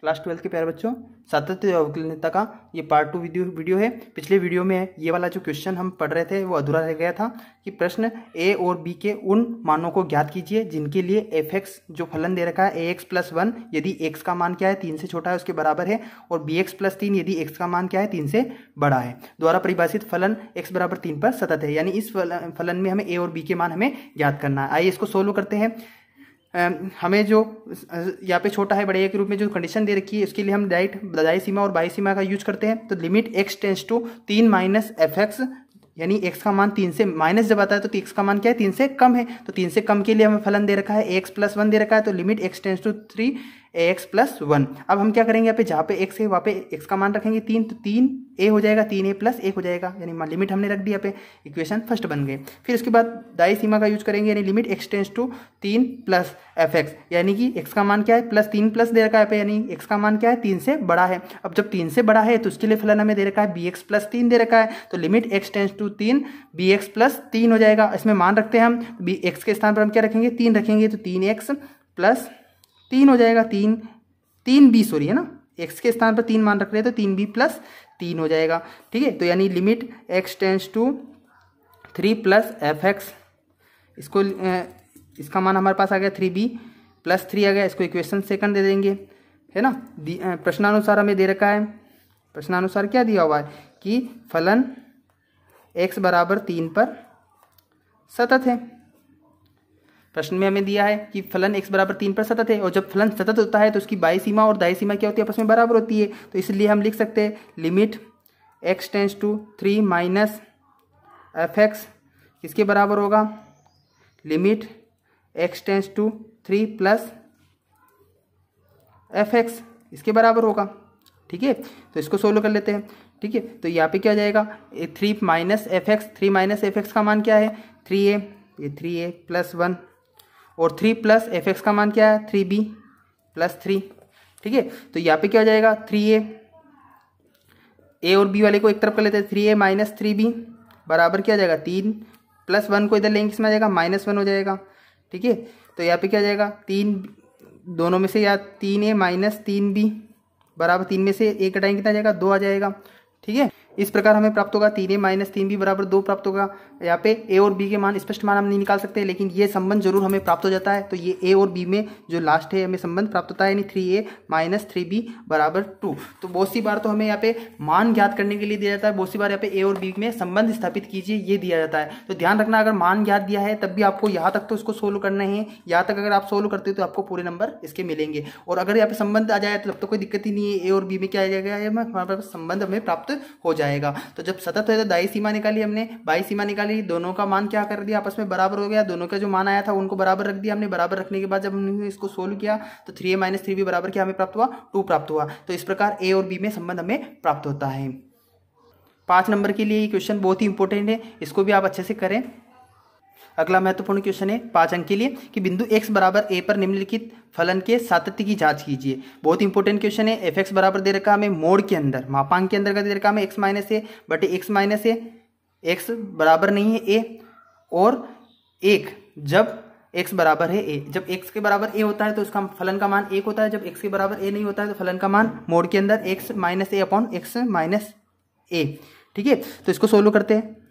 Class 12 के प्यारे बच्चों, सातत्य और अवकलनीयता का ये पार्ट 2 वीडियो है। पिछले वीडियो में ये वाला जो क्वेश्चन हम पढ़ रहे थे वो अधूरा रह गया था कि प्रश्न ए और बी के उन मानों को ज्ञात कीजिए जिनके लिए एफ एक्स जो फलन दे रखा है ax+1 यदि x का मान क्या है 3 से छोटा है उसके बराबर है, और bx+3 यदि x का मान क्या है 3 से बड़ा है। द्वारा परिभाषित फलन x बराबर 3 पर सतत है। यानी इस फलन में हमें a और b के मान हमें ज्ञात करना है। आइए इसको सोल्व करते हैं। हमें जो यहाँ पे छोटा है बड़े ए के रूप में जो कंडीशन दे रखी है उसके लिए हम डायरेक्ट दायी सीमा और बाई सीमा का यूज करते हैं। तो limit x tends to 3 minus f x, यानी x का मान 3 से माइनस जब आता है तो x का मान क्या है 3 से कम है। तो 3 से कम के लिए हमें फलन दे रखा है ax+1 दे रखा है। तो limit x tends to 3 ax+1। अब हम क्या करेंगे, यहाँ पे जहाँ पे x है वहाँ पे x का मान रखेंगे 3, तो 3a हो जाएगा, 3a+1 हो जाएगा, यानी लिमिट हमने रख दी यहाँ पे, इक्वेशन फर्स्ट बन गए। फिर उसके बाद दाई सीमा का यूज करेंगे, यानी limit x tends to 3 plus f x, यानी कि x का मान क्या है +3 प्लस दे रखा है पे, यानी x का मान क्या है 3 से बड़ा है। अब जब 3 से बड़ा है तो उसके लिए फलन हमें दे रखा है bx+3 दे रखा है। तो limit x tends to 3 bx+3 हो जाएगा। इसमें मान रखते हैं हम x के स्थान पर हम क्या रखेंगे 3 रखेंगे, तो 3x+3 हो जाएगा, 3b सॉरी है ना, x के स्थान पर 3 मान रख रहे हैं तो 3b+3 हो जाएगा। ठीक है, तो यानी limit x tends to 3 plus f x, इसको इसका मान हमारे पास आ गया 3b+3 आ गया। इसको इक्वेशन सेकंड दे देंगे, है ना। प्रश्नानुसार हमें दे रखा है, प्रश्नानुसार क्या दिया हुआ है कि फलन x बराबर 3 पर सतत है। प्रश्न में हमें दिया है कि फलन x बराबर 3 पर सतत है, और जब फलन सतत होता है तो उसकी बाई सीमा और दाई सीमा क्या होती है, आपस में बराबर होती है। तो इसलिए हम लिख सकते हैं limit x tends to 3 minus f x किसके बराबर होगा, limit x tends to 3 plus f x इसके बराबर होगा। ठीक है, तो इसको सोल्व कर लेते हैं। ठीक है, तो यहाँ पे क्या हो जाएगा 3 minus f x, 3 minus f x का मान क्या है 3a, ये 3a+1, और 3 प्लस एफ एक्स का मान क्या है 3b+3। ठीक है, तो यहाँ पे क्या हो जाएगा 3a, a और b वाले को एक तरफ कर लेते हैं, 3a माइनस 3b बराबर क्या हो जाएगा 3+1 को इधर लेंगे, इसमें आ जाएगा -1 हो जाएगा। ठीक है, तो यहाँ पे क्या हो जाएगा 3 दोनों में से, या 3a माइनस 3b बराबर 3 में से 1 घटाएंगे कितना आ जाएगा 2 आ जाएगा। ठीक है, इस प्रकार हमें प्राप्त होगा 3a माइनस 3b बराबर 2 प्राप्त होगा। यहाँ पे a और b के मान स्पष्ट मान हम नहीं निकाल सकते, लेकिन ये संबंध जरूर हमें प्राप्त हो जाता है। तो ये a और b में जो लास्ट है हमें संबंध प्राप्त होता है, यानी 3a माइनस 3b बराबर 2। तो बहुत सी बार तो हमें यहाँ पे मान ज्ञात करने के लिए दिया जाता है, बहुत सी बार यहाँ पे a और b में संबंध स्थापित कीजिए ये दिया जाता है। तो ध्यान रखना, अगर मान ज्ञात दिया है तब भी आपको यहाँ तक तो इसको सोल्व करना है, यहाँ तक अगर आप सोल्व करते हो तो आपको पूरे नंबर इसके मिलेंगे। और अगर यहाँ पे संबंध आ जाए तो तब तो कोई दिक्कत ही नहीं है, a और b में क्या आ जाएगा हमारे पास संबंध हमें प्राप्त हो जाएगा। तो जब सतत है तो दाई सीमा निकाली हमने, बाई सीमा निकाली, दोनों का मान क्या कर दिया आपस में बराबर हो गया, दोनों का जो मान आया था उनको बराबर रख दिया हमने। बराबर रखने के बाद जब हमने इसको सोल्व किया तो 3a माइनस 3b बराबर क्या हमें प्राप्त हुआ 2 प्राप्त हुआ। तो इस प्रकार a और b में संबंध हमें प्राप्त होता है। 5 नंबर के लिए ये क्वेश्चन बहुत ही इंपॉर्टेंट है, इसको भी आप अच्छे से करें। अगला महत्वपूर्ण क्वेश्चन है 5 अंक के लिए कि बिंदु x बराबर a पर निम्नलिखित फलन के सातत्य की जांच कीजिए। बहुत इंपॉर्टेंट क्वेश्चन है। एफ एक्स बराबर दे रखा हमें मोड के अंदर, मापांक के अंदर का दे रखा हमें x माइनस ए बटे x माइनस ए, x बराबर नहीं है a, और 1 जब x बराबर है a, जब x के बराबर a होता है तो उसका फलन का मान 1 होता है, जब x के बराबर a नहीं होता है तो फलन का मान मोड के अंदर x माइनस ए अपॉन x माइनस ए। ठीक है, तो इसको सोल्व करते हैं।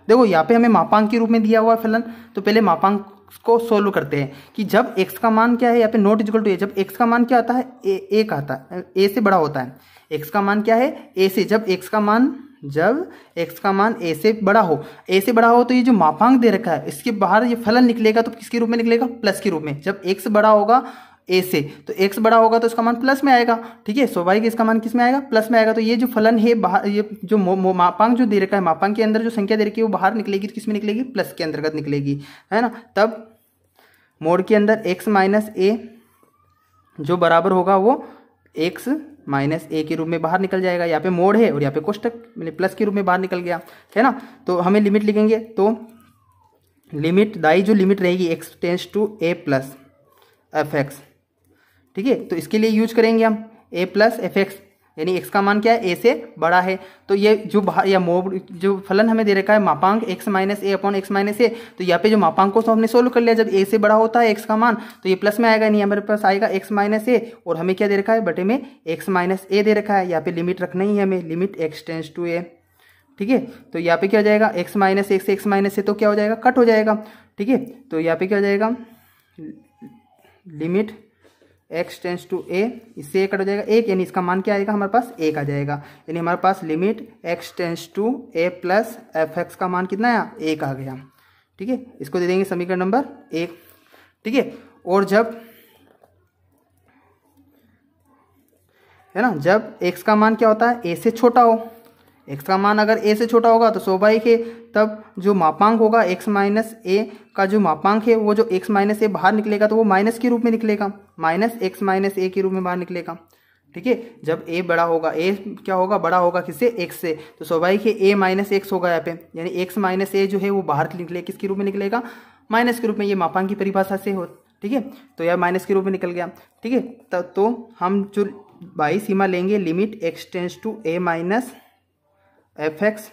देखो यहाँ पे हमें मापांक के रूप में दिया हुआ फलन, तो पहले मापांक को सोल्व करते हैं कि जब x का मान क्या है, यहाँ पे नॉट इक्वल टू a, जब x का मान क्या आता है a का आता है, a से बड़ा होता है। x का मान क्या है a से, जब x का मान a से बड़ा हो तो ये जो मापांक दे रखा है इसके बाहर ये फलन निकलेगा, तो किसके रूप में निकलेगा प्लस के रूप में। जब x बड़ा होगा a से, तो x बड़ा होगा तो इसका मान प्लस में आएगा। ठीक है, स्वाभाविक इसका मान किस में आएगा प्लस में आएगा। तो ये जो फलन है बाहर, ये जो मापांक जो दे रखा है, मापांक के अंदर जो संख्या दे रखी है वो बाहर निकलेगी, तो किस में निकलेगी प्लस के अंतर्गत निकलेगी, है ना। तब मोड के अंदर x माइनस ए जो बराबर होगा वो x माइनस ए के रूप में बाहर निकल जाएगा। यहाँ पे मोड है और यहाँ पे कोष्टक प्लस के रूप में बाहर निकल गया, है ना। तो हमें लिमिट लिखेंगे, तो लिमिट दाई जो लिमिट रहेगी x tends to a plus f x. ठीक है, तो इसके लिए यूज करेंगे हम a प्लस एफ एक्स, यानी x का मान क्या है, a से बड़ा है। तो ये जो फलन हमें दे रखा है मापांक x माइनस ए अपॉन एक्स माइनस ए, तो यहाँ पे जो मापांक को हमने सोल्व कर लिया। जब a से बड़ा होता है x का मान तो ये प्लस में आएगा, नहीं हमारे पास आएगा x माइनस ए, और हमें क्या दे रखा है, बटे में x माइनस ए दे रखा है। यहाँ पे लिमिट रखना ही है हमें, limit x tends to a। ठीक है, तो यहाँ पे क्या हो जाएगा, x माइनस एक से x माइनस ए तो क्या हो जाएगा, कट हो जाएगा। ठीक है, तो यहाँ पे क्या हो जाएगा, limit x tends to a, इससे एक कट हो जाएगा एक, यानी इसका मान क्या आएगा हमारे पास, एक आ जाएगा। यानी हमारे पास limit x tends to a plus f x का मान कितना आया, एक आ गया। ठीक है, इसको दे देंगे समीकरण नंबर 1। ठीक है, और जब है ना, जब x का मान क्या होता है, a से छोटा हो, x का मान अगर a से छोटा होगा तो स्वाभाविक है तब जो मापांक होगा x माइनस ए का जो मापांक है वो जो x माइनस ए बाहर निकलेगा तो वो माइनस के रूप में निकलेगा, माइनस एक्स माइनस ए के रूप में बाहर निकलेगा। ठीक है, जब a बड़ा होगा, a क्या होगा, बड़ा होगा किससे, x से, तो स्वाभाविक है a माइनस एक्स होगा यहाँ पे, यानी x माइनस ए जो है वो बाहर निकले, किसके रूप में निकलेगा, माइनस के रूप में। ये मापांक की परिभाषा से हो, ठीक है, तो यह माइनस के रूप में निकल गया। ठीक है, तो हम जो बाई सीमा लेंगे, limit x tends to a minus f x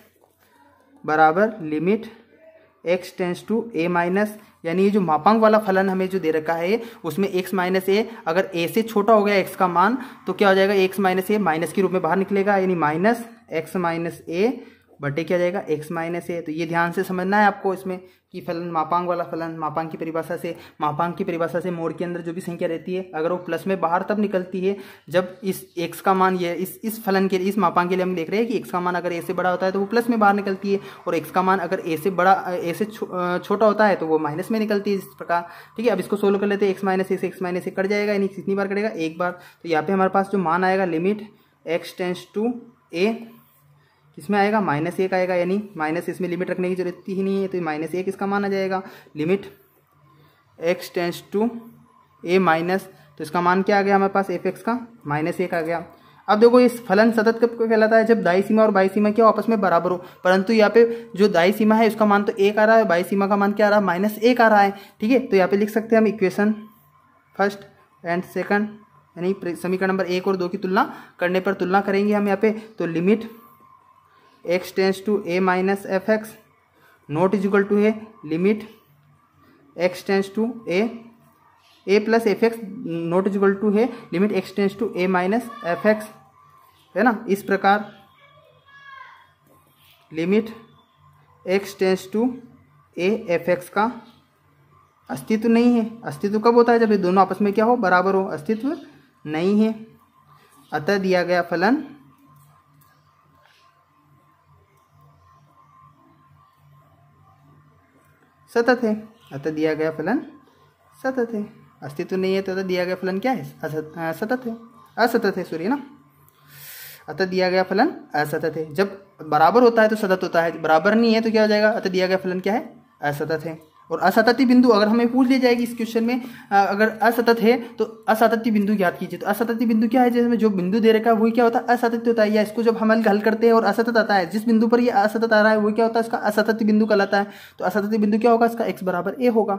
बराबर limit x tends to a minus, यानी ये जो मापांक वाला फलन हमें जो दे रखा है उसमें x माइनस ए, अगर a से छोटा हो गया x का मान तो क्या हो जाएगा, x माइनस ए माइनस के रूप में बाहर निकलेगा, यानी माइनस x माइनस ए बटे क्या जाएगा, x माइनस ए। तो ये ध्यान से समझना है आपको इसमें कि फलन मापांक वाला फलन, मापांक की परिभाषा से मोड के अंदर जो भी संख्या रहती है अगर वो प्लस में बाहर तब निकलती है जब इस x का मान, ये इस फलन के, इस मापांक के लिए हम देख रहे हैं कि x का मान अगर a से बड़ा होता है तो वो प्लस में बाहर निकलती है, और x का मान अगर a से छोटा होता है तो वो माइनस में निकलती है, इस प्रकार। ठीक है, अब इसको सोल्व कर लेते हैं, x माइनस ए से x माइनस ए कट जाएगा, यानी कितनी बार कटेगा, एक बार। तो यहाँ पे हमारे पास जो मान आएगा limit x tends to a किसमें आएगा, माइनस एक आएगा, यानी माइनस, इसमें लिमिट रखने की जरूरत ही नहीं है, तो माइनस एक इसका मान आ जाएगा। Limit x tends to a minus, तो इसका मान क्या आ गया हमारे पास, एफ एक्स का माइनस एक आ गया। अब देखो इस फलन सतत कब कहलाता है, जब दाई सीमा और बाई सीमा क्या आपस में बराबर हो, परंतु यहाँ पे जो दाई सीमा है उसका मान तो एक आ रहा है, बाई सीमा का मान क्या आ रहा है, माइनस एक आ रहा है। ठीक है, तो यहाँ पे लिख सकते हैं हम इक्वेशन फर्स्ट एंड सेकंड, यानी समीकरण नंबर 1 और 2 की तुलना करने पर तुलना करेंगे हम यहाँ पे, तो limit x tends to a minus f x not is equal to है limit x tends to a plus f x not is equal to है limit x tends to a minus f x, है ना। इस प्रकार limit x tends to a f x का अस्तित्व नहीं है। अस्तित्व कब होता है, जब ये दोनों आपस में क्या हो, बराबर हो, अस्तित्व नहीं है। अतः दिया गया फलन सतत है। अतः दिया गया फलन सतत है, अस्तित्व नहीं है तो अतः दिया गया फलन क्या है, सतत है, असतत है, सॉरी ना। अतः दिया गया फलन असतत है। जब बराबर होता है तो सतत होता है, बराबर नहीं है तो क्या हो जाएगा, अतः दिया गया फलन क्या है, असतत है। और असतती बिंदु अगर हमें पूछ ली जाएगी इस क्वेश्चन में, अगर असतत है तो असतती बिंदु ज्ञात कीजिए। तो असतती बिंदु क्या है, जिसमें जो बिंदु दे रखा है वही क्या होता है, असतत होता है। या इसको जब हम हल करते हैं और असतत आता है, जिस बिंदु पर ये असतत आ रहा है वो क्या होता है, इसका असतती बिंदु कहलाता है। तो असतती बिंदु क्या होगा, इसका x बराबर a होगा।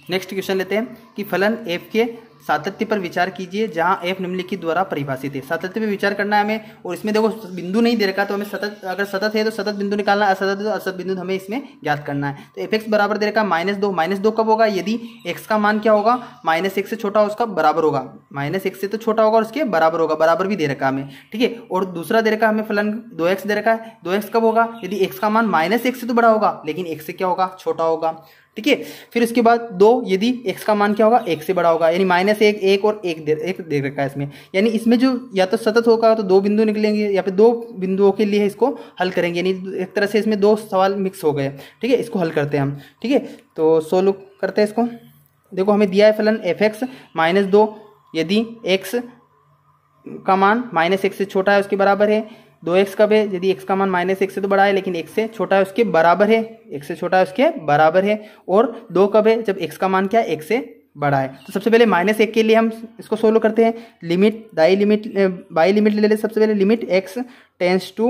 नेक्स्ट क्वेश्चन लेते हैं कि फलन f के सातत्य पर विचार कीजिए जहां f निम्नलिखित द्वारा परिभाषित है। सातत्य पर विचार करना है हमें, और इसमें देखो बिंदु नहीं दे रखा तो हमें सतत, अगर सतत है तो सतत बिंदु निकालना, असतत है तो असतत बिंदु हमें इसमें ज्ञात करना है। तो f(x) बराबर दे रखा -2, -2 कब होगा, यदि x का मान क्या होगा, -1 से छोटा उसका बराबर होगा, -1 से तो छोटा होगा और उसके बराबर होगा, बराबर भी दे रखा हमें। ठीक है, और दूसरा दे रखा हमें फलन 2x दे रखा है। 2x कब होगा, यदि x का मान -1 से तो बड़ा होगा लेकिन x से क्या होगा, छोटा होगा। ठीक है, फिर उसके बाद 2, यदि x का मान क्या होगा, 1 से बड़ा होगा, यानी -1, 1 और 1 दे रखा है इसमें। यानी इसमें जो या तो सतत होगा तो 2 बिंदु निकलेंगे, या फिर 2 बिंदुओं के लिए इसको हल करेंगे, यानी एक तरह से इसमें 2 सवाल मिक्स हो गए। ठीक है, इसको हल करते हैं हम। ठीक है, तो सोल्व करते हैं इसको। देखो हमें दिया है फलन f(x) -2, यदि x का मान -1 से छोटा है उसके बराबर है। 2x कब है, यदि x का मान -1 से तो बड़ा है लेकिन 1 से छोटा है उसके बराबर है, 1 से छोटा है उसके बराबर है। और 2 कब है, जब x का मान क्या है, 1 से बड़ा है। तो सबसे पहले -1 के लिए हम इसको सोल्व करते हैं। लिमिट बाई लिमिट ले लेते सबसे पहले, limit x tends to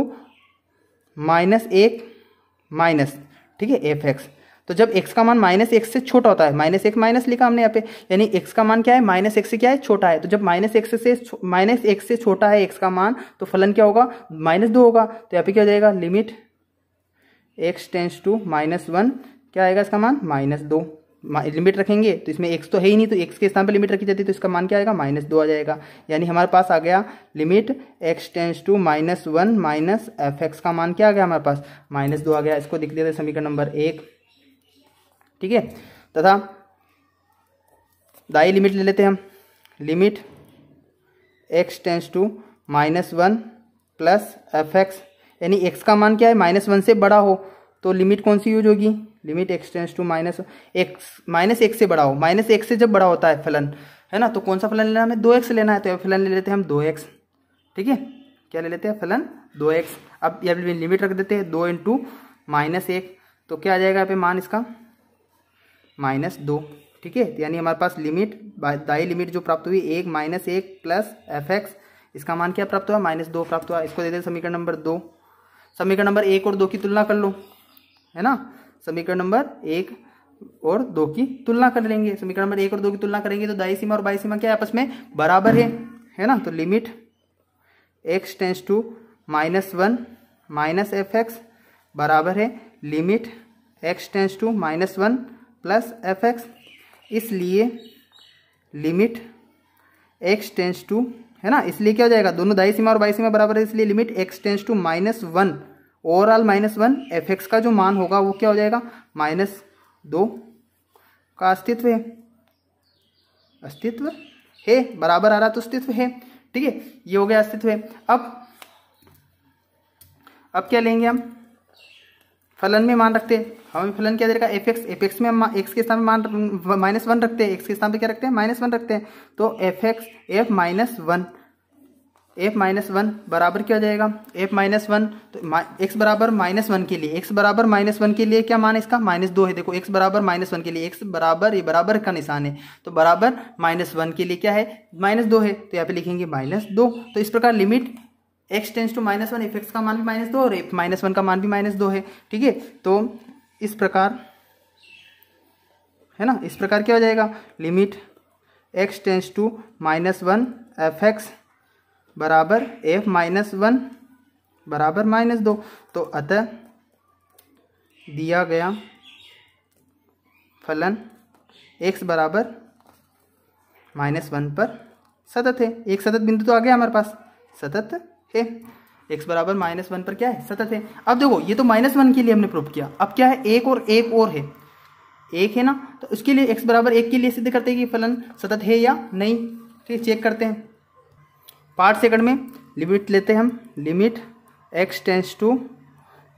-1 minus, ठीक है, एफ एक्स। तो जब x का मान -x से छोटा होता है, -1 माइनस लिखा हमने यहाँ पे, यानी x का मान क्या है, -x से क्या है, छोटा है। तो जब -x से छोटा है x का मान, तो फलन क्या होगा, -2 होगा। तो यहाँ पे क्या हो जाएगा, लिमिट x टेंस टू -1, क्या आएगा इसका मान, -2। लिमिट रखेंगे तो इसमें x तो है ही नहीं, तो x के स्थान पर लिमिट रखी जाती है, तो इसका मान क्या आएगा, -2 आ जाएगा। यानी हमारे पास आ गया limit x tends to -1 minus fx का मान क्या आ गया हमारे पास, -2 आ गया। इसको लिख देते हैं समीकरण नंबर 1, ठीक है। तथा दाई लिमिट ले लेते हैं हम, limit x tends to -1 plus fx, यानी x का मान क्या है, -1 से बड़ा हो, तो लिमिट कौन सी यूज होगी, लिमिट x टेंस टू -1 से बड़ा हो। -1 से जब बड़ा होता है फलन, है ना, तो कौन सा फलन लेना है, हमें 2x लेना है। तो फलन ले लेते हैं हम 2x, ठीक है। क्या ले लेते हैं, फलन 2x। अब यहाँ पे लिमिट रख देते हैं 2 इंटू -1, तो क्या आ जाएगा यहाँ पे मान इसका, -2, ठीक है। यानी हमारे पास लिमिट, दाई लिमिट जो प्राप्त हुई 1 प्लस fx, इसका मान क्या प्राप्त हुआ, -2 प्राप्त हुआ। इसको दे देते समीकरण नंबर 2। समीकरण नंबर 1 और 2 की तुलना कर लो, है ना, समीकरण नंबर 1 और 2 की तुलना कर लेंगे। समीकरण नंबर 1 और 2 की तुलना करेंगे तो दाई सीमा और बाई सीमा क्या है, आपस में बराबर है ना। तो limit x tends to -1 minus fx बराबर है limit x tends to -1 plus fx। इसलिए लिमिट x टेंस टू, है ना, इसलिए क्या हो जाएगा, दोनों दाई सीमा और बाई सीमा बराबर है, इसलिए limit x tends to -1 overall -1 fx का जो मान होगा वो क्या हो जाएगा, -2 का अस्तित्व है, बराबर आ रहा तो अस्तित्व है, ठीक है। ये हो गया अस्तित्व है। अब क्या लेंगे हम, फलन में मान रखते हैं। हमें फलन क्या दे रखा है, fx में हम x के स्थान पे मान -1 रखते हैं, x के स्थान पे क्या रखते हैं, -1 रखते हैं। तो f -1 बराबर क्या हो जाएगा, f -1, तो x बराबर -1 के लिए, क्या मान है इसका, -2 है। देखो x बराबर -1 के लिए, x बराबर, ये बराबर का निशान है, तो बराबर -1 के लिए क्या है, -2 है। तो यहाँ पे लिखेंगे -2। तो इस प्रकार limit x tends to -1, fx का मान भी -2 और f -1 का मान भी -2 है, ठीक है। तो इस प्रकार, है ना, इस प्रकार क्या हो जाएगा, limit x tends to -1 fx बराबर f -1 बराबर -2। तो अतः दिया गया फलन x बराबर -1 पर सतत है। एक सतत बिंदु तो आ गया हमारे पास, सतत है, x बराबर -1 पर क्या है, सतत है। अब देखो ये तो -1 के लिए हमने प्रूव किया, अब क्या है, एक और है, एक है ना, तो उसके लिए x बराबर 1 के लिए सिद्ध करते हैं कि फलन सतत है या नहीं, ठीक, चेक करते हैं। पार्ट सेकंड में लिमिट लेते हैं हम, limit x tends to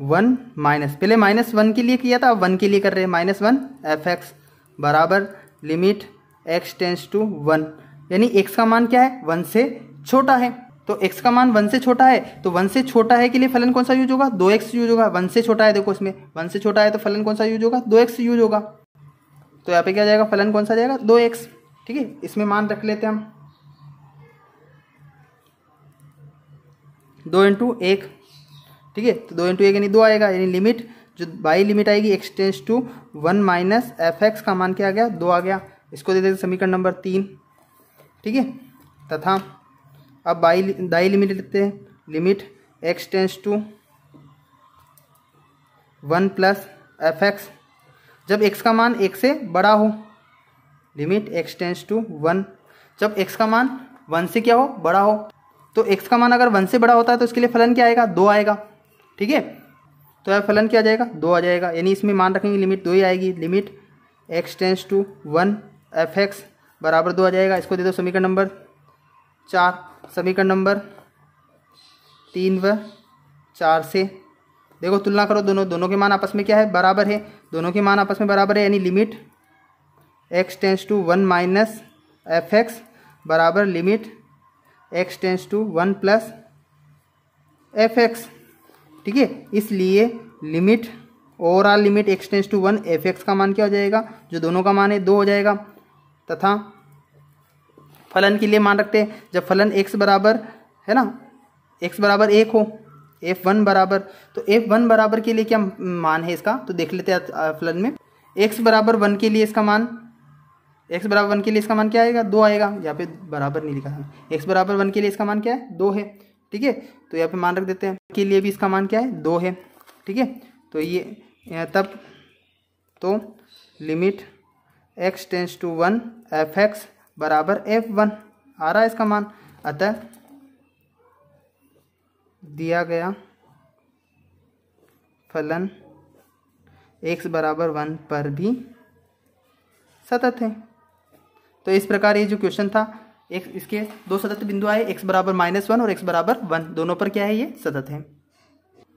1 minus, पहले -1 के लिए किया था, अब 1 के लिए कर रहे हैं, -1 fx बराबर लिमिट x टेंस टू 1, यानी x का मान क्या है, 1 से छोटा है। तो x का मान 1 से छोटा है, तो 1 से छोटा है के लिए फलन कौन सा यूज होगा, 2x यूज होगा। 1 से छोटा है, देखो इसमें 1 से छोटा है तो फलन कौन सा यूज होगा, 2x यूज होगा। तो यहाँ पे क्या जाएगा, फलन कौन सा जाएगा, 2x, ठीक है। इसमें मान रख लेते हैं हम 2 इंटू 1, ठीक है। तो 2 इंटू 1 यानी 2 आएगा, यानी लिमिट जो बाई लिमिट आएगी x tends to 1 minus fx का मान क्या आ गया, 2 आ गया। इसको दे देते समीकरण नंबर 3, ठीक है। तथा अब दाई लिमिट लेते हैं, limit x tends to 1 plus fx, जब x का मान 1 से बड़ा हो, लिमिट x टेंस टू 1, जब x का मान 1 से क्या हो, बड़ा हो, तो x का मान अगर 1 से बड़ा होता है तो इसके लिए फलन क्या आएगा, 2 आएगा, ठीक है। तो यार फलन क्या आ जाएगा, 2 आ जाएगा, यानी इसमें मान रखेंगे लिमिट 2 ही आएगी, limit x tends to 1 fx बराबर 2 आ जाएगा। इसको दे दो समीकरण नंबर 4, समीकरण नंबर 3 व 4 से देखो तुलना करो, दोनों के मान आपस में क्या है, बराबर है, दोनों के मान आपस में बराबर है, यानी limit x tends to 1 minus fx बराबर limit x tends to 1 plus fx, ठीक है। इसलिए limit, overall limit x tends to 1 fx का मान क्या हो जाएगा, जो दोनों का मान है 2 हो जाएगा। तथा फलन के लिए मान रखते हैं, जब फलन x बराबर, है ना, x बराबर 1 हो, f1 बराबर, तो f1 बराबर के लिए क्या मान है इसका, तो देख लेते हैं फलन में। x बराबर 1 के लिए इसका मान क्या आएगा, 2 आएगा। यहाँ पे बराबर नहीं लिखा है, x बराबर 1 के लिए इसका मान क्या है, 2 है। ठीक है, तो यहाँ पे मान रख देते हैं, के लिए भी इसका मान क्या है, 2 है। ठीक है, तो ये तब तो limit x tends to 1 f(x) बराबर f(1) आ रहा है इसका मान। अतः दिया गया फलन x बराबर 1 पर भी सतत है। तो इस प्रकार ये जो क्वेश्चन था, एक इसके दो सतत बिंदु आए, x बराबर -1 और x बराबर 1, दोनों पर क्या है, ये सतत है।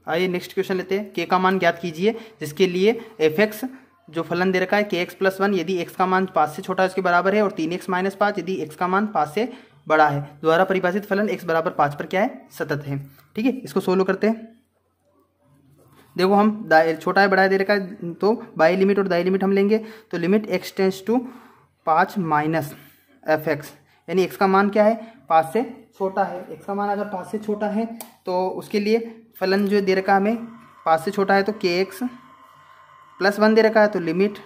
आइए नेक्स्ट क्वेश्चन लेते हैं। k का मान ज्ञात कीजिए जिसके लिए f(x) जो फलन दे रखा है kx + 1 यदि x का मान 5 से छोटा है उसके बराबर है, और 3x - 5 यदि x का मान 5 से बड़ा है, द्वारा परिभाषित फलन x बराबर 5 पर क्या है, सतत है। ठीक है, इसको सोल्व करते हैं। देखो हम छोटा है बड़ा है दे रखा है, तो बाई लिमिट और दाई लिमिट हम लेंगे। तो limit x tends to 5 minus f(x), यानी x का मान क्या है, 5 से छोटा है। x का मान अगर 5 से छोटा है तो उसके लिए फलन जो दे रखा है हमें 5 से छोटा है, तो kx + 1 दे रखा है, तो limit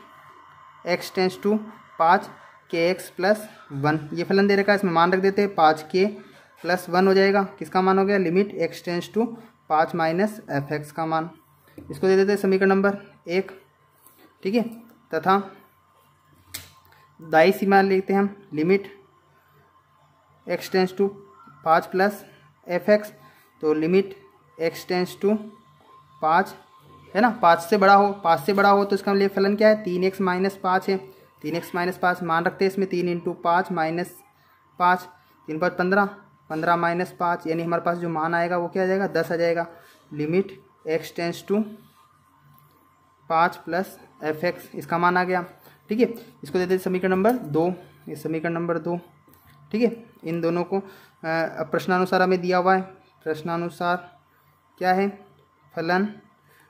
x tends to 5 kx + 1 ये फलन दे रखा है। इसमें मान रख देते हैं, 5k + 1 हो जाएगा, किसका मान हो गया, limit x tends to 5 minus f(x) का मान। इसको दे देते हैं समीकरण नंबर 1। ठीक है, तथा दाई सीमा लेते हैं हम, limit x tends to 5 + f(x), तो लिमिट x टेंस टू 5 है ना, 5 से बड़ा हो तो इसका लिए फलन क्या है, 3x - 5 है। 3x - 5 मान रखते हैं इसमें, 3 × 5 - 5, 3 × 5 15, 15 - 5 यानी हमारे पास जो मान आएगा वो क्या आ जाएगा, 10 आ जाएगा। Limit x tends to 5 + f(x) इसका मान आ गया। ठीक है, इसको देते हैं समीकरण नंबर 2, ये समीकरण नंबर 2। ठीक है, इन दोनों को प्रश्नानुसार हमें दिया हुआ है। प्रश्नानुसार क्या है, फलन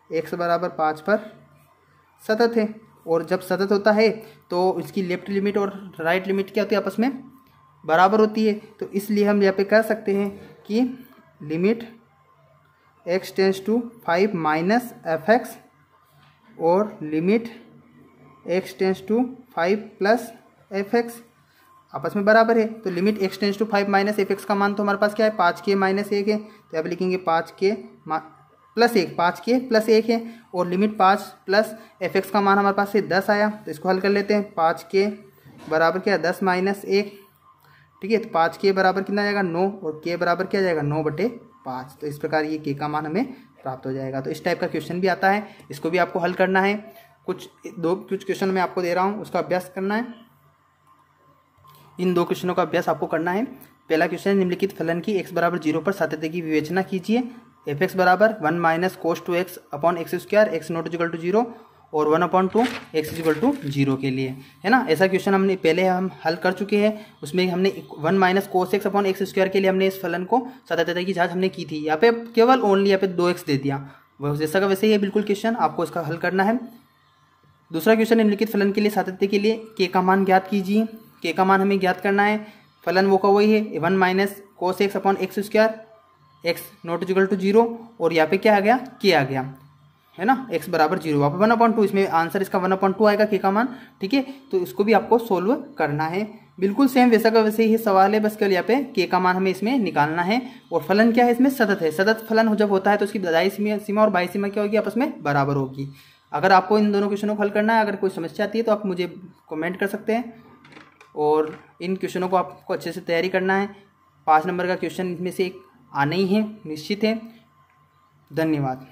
x बराबर 5 पर सतत है, और जब सतत होता है तो इसकी लेफ्ट लिमिट और राइट लिमिट क्या होती है, आपस में बराबर होती है। तो इसलिए हम यहाँ पे कह सकते हैं कि limit x tends to 5 minus f(x) और limit x tends to 5 + f(x) आपस में बराबर है। तो limit x tends to 5 minus f(x) का मान तो हमारे पास क्या है, 5k - 1 है, तो यहाँ पे लिखेंगे 5k + 1 है, और लिमिट 5 + f(x) का मान हमारे पास से 10 आया। तो इसको हल कर लेते हैं, 5k बराबर क्या, 10 - 1। ठीक है, तो 5k बराबर कितना आ जाएगा, 9, और k बराबर क्या आ जाएगा, 9/5। तो इस प्रकार ये k का मान हमें प्राप्त हो जाएगा। तो इस टाइप का क्वेश्चन भी आता है, इसको भी आपको हल करना है। कुछ क्वेश्चन मैं आपको दे रहा हूँ, उसका अभ्यास करना है। इन 2 क्वेश्चनों का अभ्यास आपको करना है। पहला क्वेश्चन, निम्नलिखित फलन की x बराबर 0 पर सातत्य की विवेचना कीजिए। f(x) बराबर 1 - cos 2x upon x², x not equal to 0, और 1/2 x इक्वल टू 0 के लिए, है ना। ऐसा क्वेश्चन हमने पहले हम हल कर चुके हैं, उसमें हमने 1 - cos x अपॉन x² के लिए हमने इस फलन को सातत्यता की जांच हमने की थी। यहाँ पे केवल ओनली यहाँ पे 2x दे दिया, वह जैसा का वैसे ही है बिल्कुल क्वेश्चन, आपको इसका हल करना है। दूसरा क्वेश्चन, निम्नलिखित फलन के लिए सातत्य के लिए k का मान ज्ञात कीजिए। k का मान हमें ज्ञात करना है, फलन वो का वही है 1 - cos x upon x², x not equal to 0, और यहाँ पे क्या आ गया, k आ गया, है ना, x बराबर 0, वहाँ पे 1/2, इसमें आंसर इसका 1/2 आएगा k का मान। ठीक है, तो इसको भी आपको सोल्व करना है। बिल्कुल सेम वैसा का वैसे ही सवाल है, बस केवल यहाँ पे k का मान हमें इसमें निकालना है। और फलन क्या है, इसमें सतत है। सतत फलन जब होता है तो उसकी दाई सीमा और बाई सीमा क्या होगी, आपस में बराबर होगी। अगर आपको इन दोनों क्वेश्चनों को हल करना है, अगर कोई समस्या आती है तो आप मुझे कमेंट कर सकते हैं, और इन क्वेश्चनों को आपको अच्छे से तैयारी करना है। 5 नंबर का क्वेश्चन इसमें से एक आना ही है, निश्चित है। धन्यवाद।